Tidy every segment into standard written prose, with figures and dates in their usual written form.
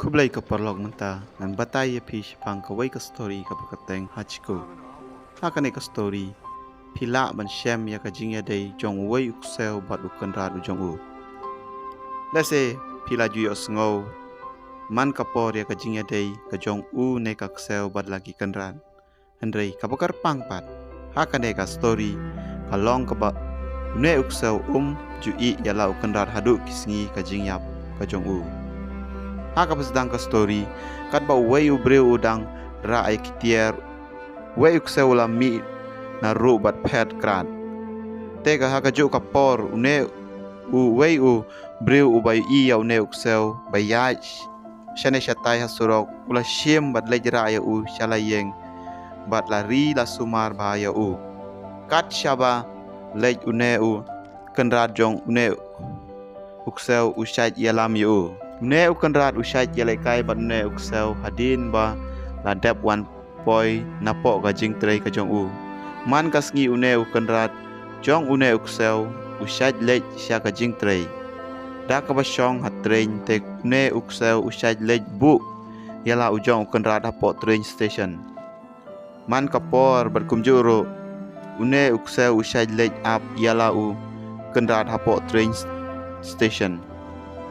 Kublai ka parlog menta nan batai ya pi pang ka wai ka story ka pakateng hachiko. Haka ne ka story pila ban shem ya ka jing ya dei jong wai uksel bat ukan rad ujong u. Lese pila ju yo sngo man ka por ya ka jing ya dei ka jong u ne ka ksel bat lagi kan rad. Hendrei ka pakar pang pat. Haka ne ka story ka long ka ba ne uksel ju I ya la ukan rad hadu kisngi ka jing yap ka jong u. Haka sedang ke story kat ba wei ubreu udang ra ai kitier wei uksela mi na ru bat pet kran tega haka ju kapor une u wei u breu u bai I ya une uksel bai ya shane shatai hasurok ula shim bat lejra ya u shalayeng bat lari la sumar ba ya u kat shaba lej une u kenrat jong une uksel usait yalam ya u ne ukan rat usai jelai kai ban ne uksel hadin ba la dep wan poi napo ga jing trei ka jong u man kasngi une ukan rat jong une uksel usai lej sya ka jing trei da ka ba shong hat train te ne uksel usai lej bu yala ujong ukan rat hapo train station man kapor bat kumjuro une uksel usai lej up yala u kan rat hapo train station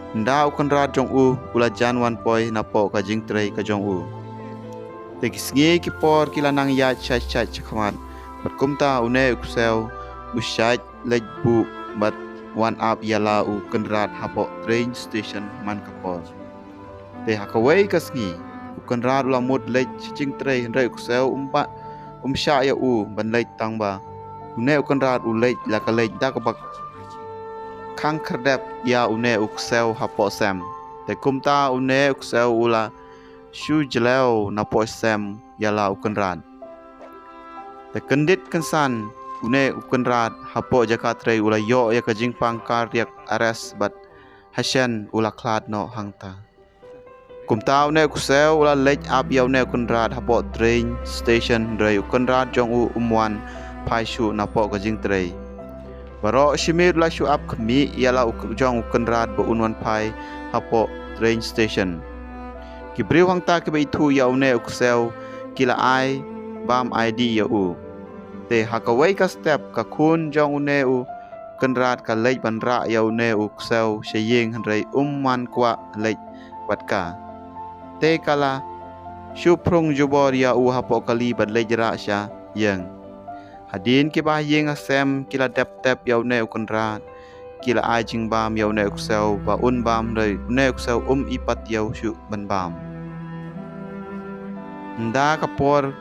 Nda ukan rat jong u ula jan wan poi na po ka jing trei ka jong u. Tegis ngi ki por kila nang ya chat chat chakmat. Bat kumta une uksel usai lej bu bat wan up yala u kan rat hapo train station man ka por. Te hakawai kasngi ukan rat ula mut lej jing trei hendrai uksel sha ya u ban lej tang ba. Une ukan rat u lej la ka lej da ka bak khang kerdep ya une uksel hapo sem te kumta une uksel ula shu jeleu na po sem yala ukan rat te kendit kensan une ukan rat hapo jaka trei ula yo ya ka jing pangkar yak ares bat hasyan ula klat no hangta kumta une uksel ula lej up ya une ukan rat hapo train station rei ukan rat jong u umwan pai shu na po ka jing trei Baro shimir la shu up kami yala jong ukan rat ba unwan pai hapo train station. Kibriu hang ta ki itu ya une uksel kila ai bam ID ya u. Te hakawai ka step ka kun jong une u kan rat ka lej ban ra ya une uksel sheying hendrai man kwa lej batka. Te kala shu prung jubor ya u hapo kali ban lej ra sya yang. Hadin ki bah yeng asem kila dep yau ne ukan rat kila ajing bam yau ne uksel ba un bam rei ne uksel ipat yau shu ban bam nda kapor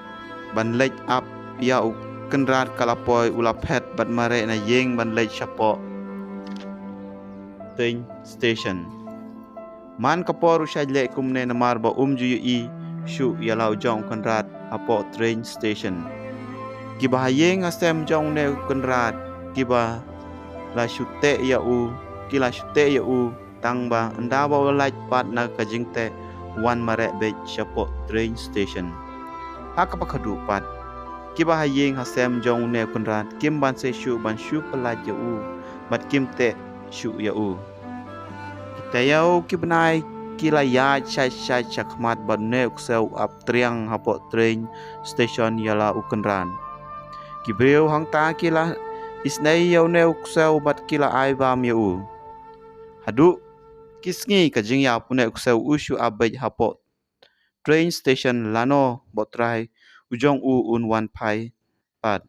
ban lej up ya ukan rat kalapoi ula pet bat mare na yeng ban lej chapo train station man kapor usai le kumne namar ba ju I shu yalau jong kan rat apo train station Kiba hayeng asem jong ne kenrat kiba la shute ya u kila shute ya u tang ba nda ba laj pat na ka jingte wan mare be chapo train station haka pa khadu pat kiba hayeng asem jong ne kenrat kim ban se shu pelaj ya u bat kim te shu ya u kita yau kibnai kila ya chai chakmat ban ne uksel ap triang hapo train station yala u kenran Kibreu hang ta kila isnai yau ne uksel bat kila ai bam ya u. Hadu kisngi ka jing ya pune uksel ushu abej hapo train station lano botrai ujong u wan pai pat.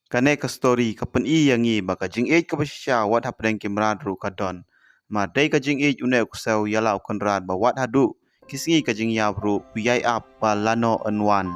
Kane ka story ka pen I yangi baka jing age ka basya wat hapdeng kimrad ru ka don. Ma dai ka jing age une uksel yala ukan rad ba wat hadu kisngi ka jing ya ru piyai ap pa lano wan.